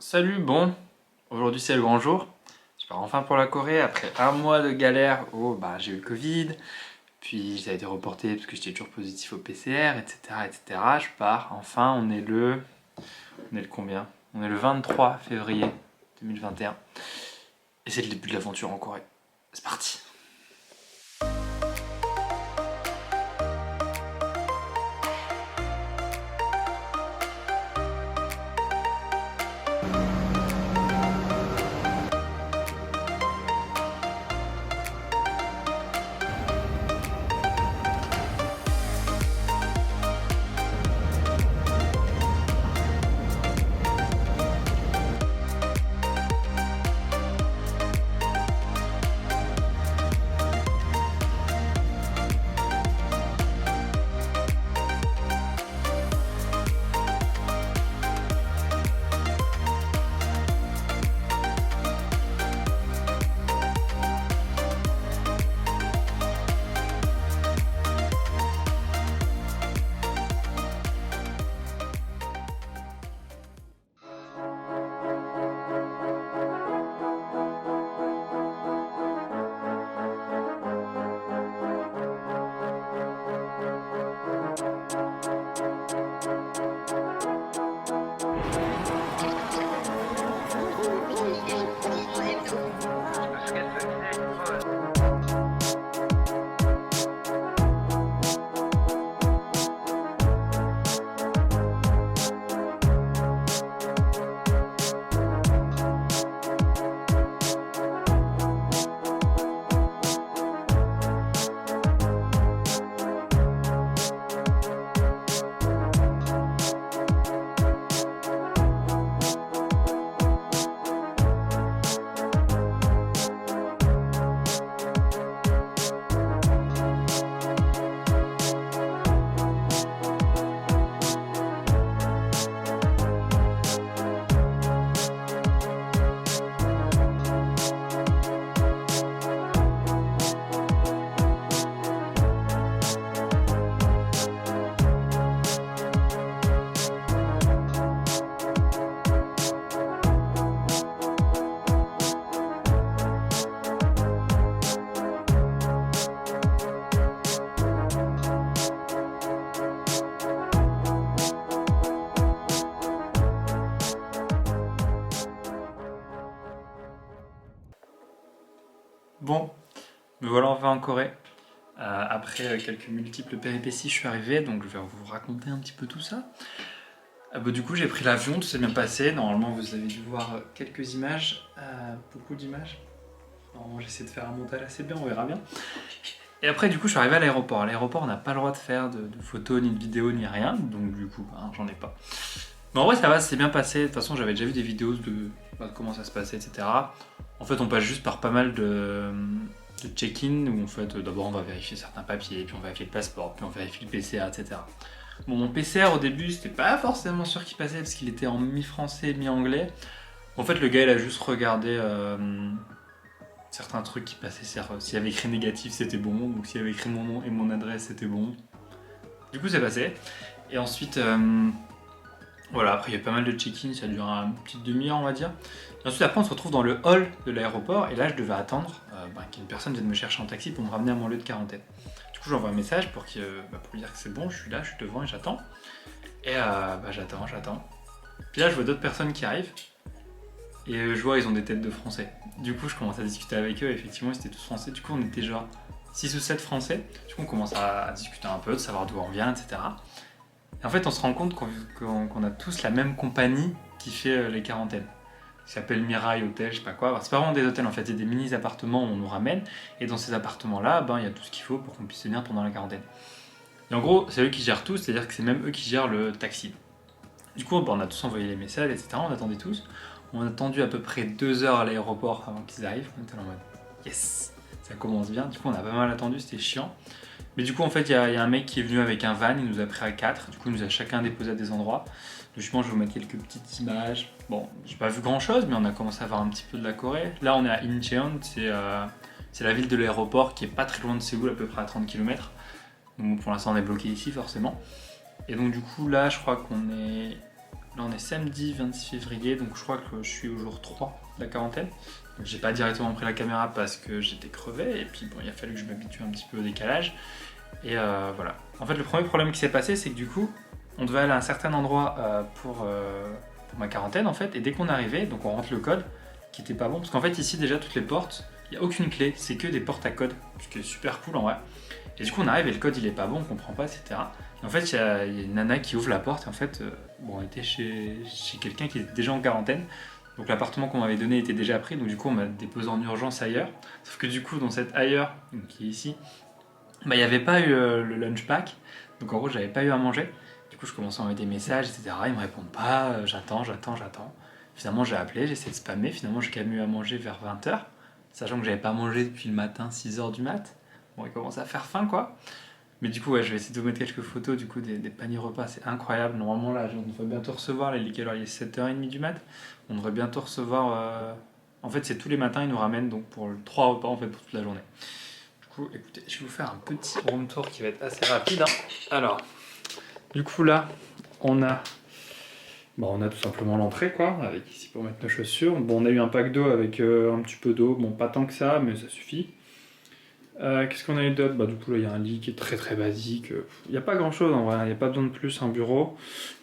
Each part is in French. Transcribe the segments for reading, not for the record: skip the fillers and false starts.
Salut, bon, aujourd'hui c'est le grand jour. Je pars enfin pour la Corée après un mois de galère où j'ai eu le Covid, puis ça a été reporté parce que j'étais toujours positif au PCR, etc., etc. Je pars, enfin, on est le combien? On est le 23 février 2021 et c'est le début de l'aventure en Corée. C'est parti! Bon, me voilà enfin en Corée. Après quelques multiples péripéties, je suis arrivé, donc je vais vous raconter un petit peu tout ça. Du coup, j'ai pris l'avion, tout s'est bien passé. Normalement, vous avez dû voir quelques images, beaucoup d'images. Normalement, j'essaie de faire un montage assez bien, on verra bien. Et après, du coup, je suis arrivé à l'aéroport. À l'aéroport, on n'a pas le droit de faire de photos, ni de vidéos, ni rien. Donc, du coup, j'en ai pas. Mais en vrai, ça va, c'est bien passé. De toute façon, j'avais déjà vu des vidéos de comment ça se passait, etc. En fait, on passe juste par pas mal de check-in où en fait, d'abord, on va vérifier certains papiers, puis on va vérifier le passeport, puis on vérifie le PCR, etc. Bon, mon PCR au début, c'était pas forcément sûr qu'il passait parce qu'il était en mi-français, mi-anglais. En fait, le gars, il a juste regardé certains trucs qui passaient. S'il y avait écrit négatif, c'était bon. Donc, s'il y avait écrit mon nom et mon adresse, c'était bon. Du coup, c'est passé. Et ensuite, voilà, après, il y a pas mal de check-in, ça dure une petite demi-heure, on va dire. Et ensuite, après, on se retrouve dans le hall de l'aéroport. Et là, je devais attendre qu'une personne vienne me chercher en taxi pour me ramener à mon lieu de quarantaine. Du coup, j'envoie un message pour lui dire que c'est bon, je suis là, je suis devant et j'attends. Et j'attends. Puis là, je vois d'autres personnes qui arrivent. Et je vois, ils ont des têtes de français. Du coup, je commence à discuter avec eux. Et effectivement, ils étaient tous français. Du coup, on était genre 6 ou 7 français. Du coup, on commence à discuter un peu, de savoir d'où on vient, etc. Et en fait, on se rend compte qu'on a tous la même compagnie qui fait les quarantaines. Ça s'appelle Mirail Hotel, je sais pas quoi. Alors, c'est pas vraiment des hôtels en fait, c'est des mini-appartements où on nous ramène. Et dans ces appartements-là, il y a tout ce qu'il faut pour qu'on puisse venir pendant la quarantaine. Et en gros, c'est eux qui gèrent tout, c'est-à-dire que c'est même eux qui gèrent le taxi. Du coup, on a tous envoyé les messages, etc. On attendait tous. On a attendu à peu près 2 heures à l'aéroport avant qu'ils arrivent. On était en mode yes, ça commence bien. Du coup, on a pas mal attendu, c'était chiant. Mais du coup, en fait, il y a un mec qui est venu avec un van, il nous a pris à 4. Du coup, il nous a chacun déposé à des endroits. Logiquement, je vais vous mettre quelques petites images. Bon, j'ai pas vu grand chose, mais on a commencé à voir un petit peu de la Corée. Là, on est à Incheon, c'est la ville de l'aéroport qui est pas très loin de Séoul, à peu près à 30 km. Donc pour l'instant, on est bloqué ici, forcément. Et donc, du coup, là, je crois qu'on est Là on est samedi 26 février, donc je crois que je suis au jour 3 de la quarantaine. Donc j'ai pas directement pris la caméra parce que j'étais crevé, et puis bon, il a fallu que je m'habitue un petit peu au décalage. Et voilà. En fait, le premier problème qui s'est passé, c'est que du coup, on devait aller à un certain endroit pour ma quarantaine en fait, et dès qu'on arrivait, donc on rentre le code, qui était pas bon, parce qu'en fait ici déjà toutes les portes, il n'y a aucune clé, c'est que des portes à code, ce qui est super cool en vrai. Et du coup on arrive et le code il est pas bon, on comprend pas, etc. Et en fait il y a une nana qui ouvre la porte, et en fait bon, on était chez quelqu'un qui était déjà en quarantaine, donc l'appartement qu'on m'avait donné était déjà pris, donc du coup on m'a déposé en urgence ailleurs. Sauf que du coup dans cette ailleurs, donc, qui est ici, bah, il n'y avait pas eu le lunch pack, donc en gros j'avais pas eu à manger. Du coup je commence à envoyer des messages, etc. Ils me répondent pas, j'attends. Finalement j'ai appelé, j'ai essayé de spammer, finalement j'ai quand même eu à manger vers 20h, sachant que j'avais pas mangé depuis le matin, 6h du mat. Bon, il commence à faire faim quoi. Mais du coup ouais, je vais essayer de vous mettre quelques photos du coup des paniers repas, c'est incroyable. Normalement là on devrait bientôt recevoir, là, il est 7h30 du mat, on devrait bientôt recevoir... En fait c'est tous les matins ils nous ramènent, donc pour 3 repas en fait pour toute la journée. Du coup écoutez, je vais vous faire un petit room tour qui va être assez rapide, hein. Alors, du coup là on a... Bon, on a tout simplement l'entrée quoi, avec ici pour mettre nos chaussures. Bon, on a eu un pack d'eau avec un petit peu d'eau, bon pas tant que ça, mais ça suffit. Qu'est-ce qu'on a eu d'autre? Bah du coup là il y a un lit qui est très très basique. Il n'y a pas grand chose en vrai, il n'y a pas besoin de plus, un bureau.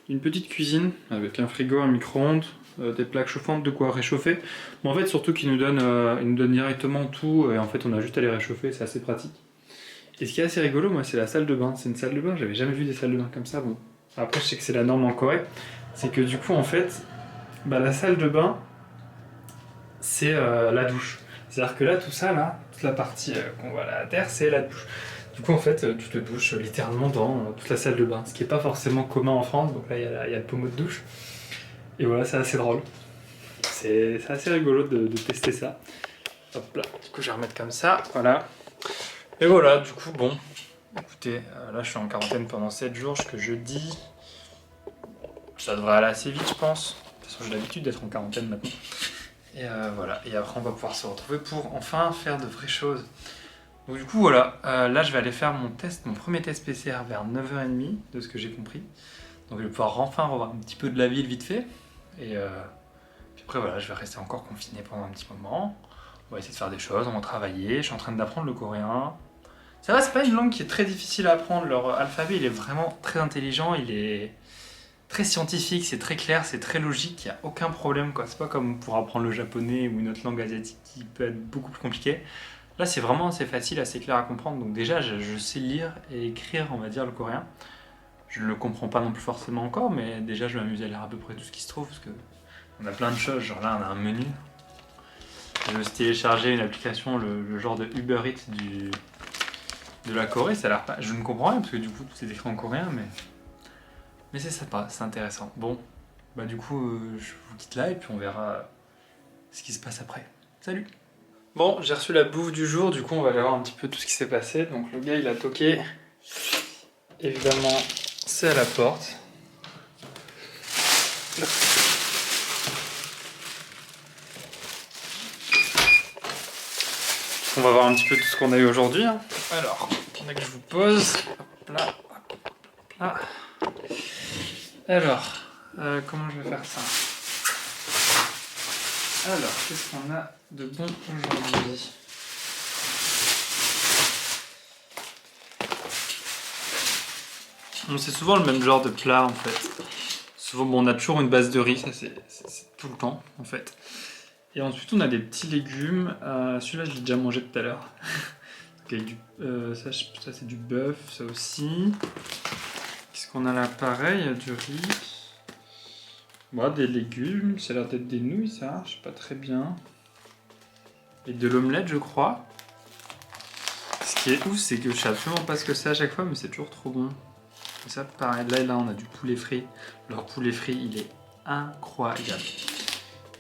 Une petite cuisine avec un frigo, un micro-ondes, des plaques chauffantes, de quoi réchauffer. Bon en fait surtout qu'ils nous donnent directement tout, et en fait on a juste à les réchauffer, c'est assez pratique. Et ce qui est assez rigolo, moi c'est la salle de bain. C'est une salle de bain, j'avais jamais vu des salles de bain comme ça. Bon, après je sais que c'est la norme en Corée. C'est que du coup en fait, bah, la salle de bain, c'est la douche. C'est-à-dire que là, tout ça, là, toute la partie qu'on voit là à terre, c'est la douche. Du coup, en fait, tu te douches littéralement dans toute la salle de bain, ce qui n'est pas forcément commun en France. Donc là, il y a le pommeau de douche. Et voilà, c'est assez drôle. C'est assez rigolo de tester ça. Hop là, du coup, je vais remettre comme ça, voilà. Et voilà, du coup, bon, écoutez, là, je suis en quarantaine pendant 7 jours jusque jeudi. Ça devrait aller assez vite, je pense. De toute façon, j'ai l'habitude d'être en quarantaine maintenant. Et voilà, et après on va pouvoir se retrouver pour enfin faire de vraies choses. Donc du coup voilà, là je vais aller faire mon premier test PCR vers 9h30 de ce que j'ai compris. Donc je vais pouvoir enfin revoir un petit peu de la ville vite fait. Et puis après voilà, je vais rester encore confiné pendant un petit moment. On va essayer de faire des choses, on va travailler. Je suis en train d'apprendre le coréen. Ça va, c'est pas une langue qui est très difficile à apprendre. Leur alphabet il est vraiment très intelligent, il est très scientifique, c'est très clair, c'est très logique, il n'y a aucun problème quoi. C'est pas comme pour apprendre le japonais ou une autre langue asiatique qui peut être beaucoup plus compliquée. Là c'est vraiment assez facile, assez clair à comprendre. Donc déjà je sais lire et écrire on va dire le coréen. Je ne le comprends pas non plus forcément encore, mais déjà je vais m'amuser à lire à peu près tout ce qui se trouve parce que on a plein de choses, genre là on a un menu. Je vais aussi télécharger une application, le genre de Uber Eats de la Corée, ça a l'air pas... Je ne comprends rien parce que du coup tout est écrit en coréen, mais c'est sympa, c'est intéressant. Bon, bah du coup, je vous quitte là et puis on verra ce qui se passe après. Salut! Bon, j'ai reçu la bouffe du jour, du coup on va aller voir un petit peu tout ce qui s'est passé. Donc le gars il a toqué. Évidemment, c'est à la porte. On va voir un petit peu tout ce qu'on a eu aujourd'hui, hein. Alors, attendez que je vous pose. Hop là, hop là. Alors, comment je vais faire ça? Alors, qu'est-ce qu'on a de bon aujourd'hui? Bon, c'est souvent le même genre de plat en fait. Souvent, bon, on a toujours une base de riz, ça c'est tout le temps en fait. Et ensuite, on a des petits légumes. Celui-là, je l'ai déjà mangé tout à l'heure. Ça c'est du bœuf, ça aussi. Qu'est-ce qu'on a là? Pareil, il y a du riz. Bon, des légumes, ça a l'air d'être des nouilles ça, je sais pas très bien. Et de l'omelette je crois. Ce qui est ouf c'est que je sais absolument pas ce que c'est à chaque fois mais c'est toujours trop bon. Et ça pareil, là on a du poulet frit. Leur poulet frit il est incroyable.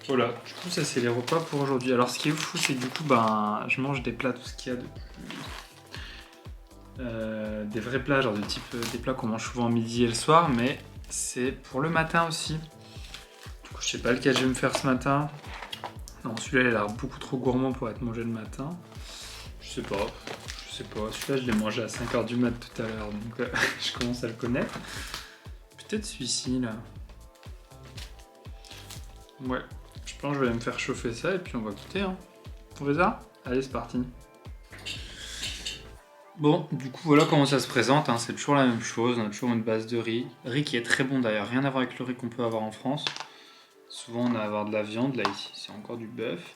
Voilà, du coup ça c'est les repas pour aujourd'hui. Alors ce qui est fou c'est que du coup ben, je mange des plats, tout ce qu'il y a de... des vrais plats, genre de type des plats qu'on mange souvent midi et le soir, mais c'est pour le matin aussi. Du coup je sais pas lequel je vais me faire ce matin. Non, celui-là il a l'air beaucoup trop gourmand pour être mangé le matin. Je sais pas. Celui-là je l'ai mangé à 5h du mat tout à l'heure, donc je commence à le connaître. Peut-être celui-ci là. Ouais, je pense que je vais aller me faire chauffer ça et puis on va goûter. Hein. On fait ça? Allez, c'est parti. Bon, du coup, voilà comment ça se présente. Hein. C'est toujours la même chose. On a toujours une base de riz. Riz qui est très bon d'ailleurs. Rien à voir avec le riz qu'on peut avoir en France. Souvent, on a à avoir de la viande. Là, ici, c'est encore du bœuf.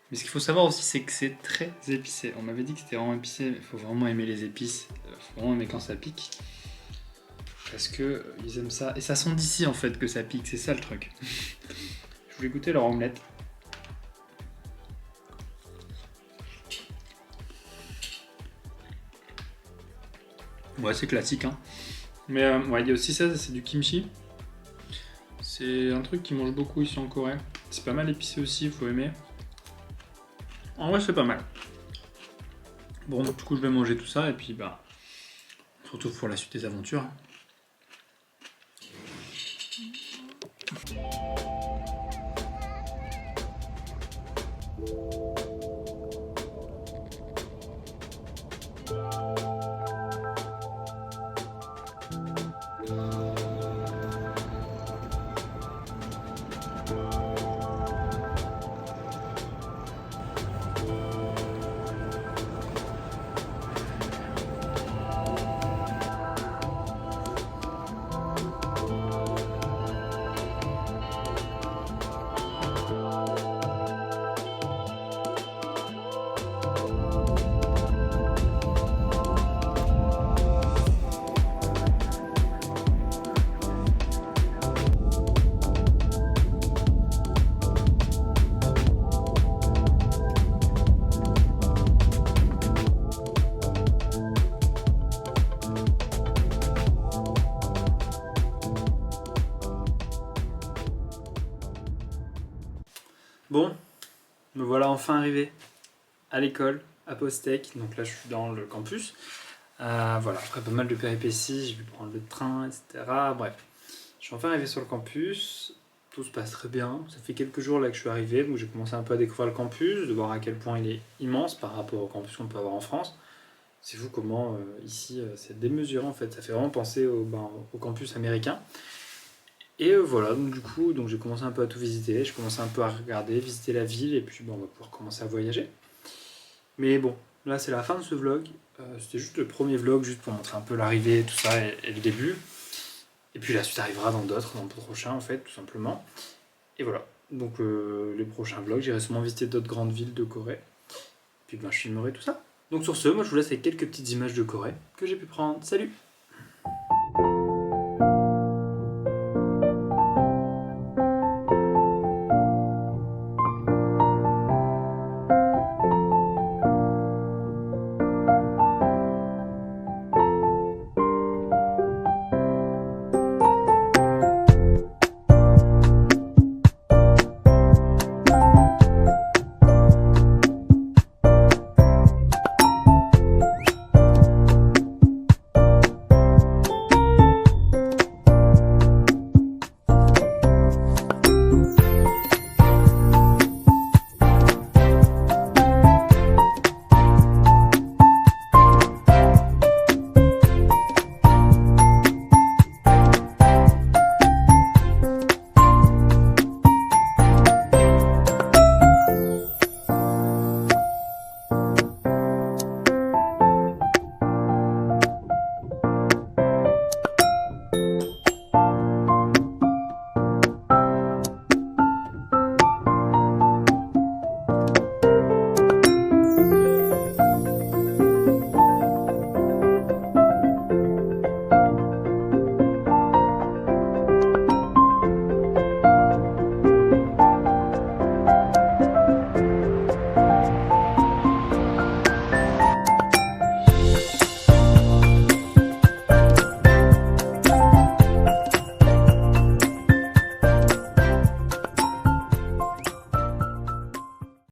Mais ce qu'il faut savoir aussi, c'est que c'est très épicé. On m'avait dit que c'était vraiment épicé, mais il faut vraiment aimer les épices. Il faut vraiment aimer quand ça pique. Parce que ils aiment ça. Et ça sent d'ici en fait que ça pique, c'est ça le truc. Je voulais goûter leur omelette. Ouais, c'est classique, hein. Mais ouais, il y a aussi ça, c'est du kimchi. C'est un truc qui mange beaucoup ici en Corée. C'est pas mal épicé aussi, il faut aimer. En vrai, c'est pas mal. Bon, du coup, je vais manger tout ça et puis bah, on se retrouve pour la suite des aventures. Bon, me voilà enfin arrivé à l'école, à Postec. Donc là, je suis dans le campus. Voilà, après pas mal de péripéties, j'ai dû prendre le train, etc. Bref, je suis enfin arrivé sur le campus. Tout se passe très bien. Ça fait quelques jours là que je suis arrivé, donc j'ai commencé un peu à découvrir le campus, de voir à quel point il est immense par rapport au campus qu'on peut avoir en France. C'est fou comment ici c'est démesuré en fait. Ça fait vraiment penser au campus américain. Et voilà, donc du coup, donc j'ai commencé un peu à tout visiter, je commençais un peu à regarder, visiter la ville, et puis bon, on va pouvoir commencer à voyager. Mais bon, là c'est la fin de ce vlog. C'était juste le premier vlog, juste pour montrer un peu l'arrivée, tout ça, et le début. Et puis la suite arrivera dans d'autres, dans le prochain en fait, tout simplement. Et voilà, donc les prochains vlogs, j'irai sûrement visiter d'autres grandes villes de Corée. Puis ben, je filmerai tout ça. Donc sur ce, moi je vous laisse avec quelques petites images de Corée que j'ai pu prendre. Salut!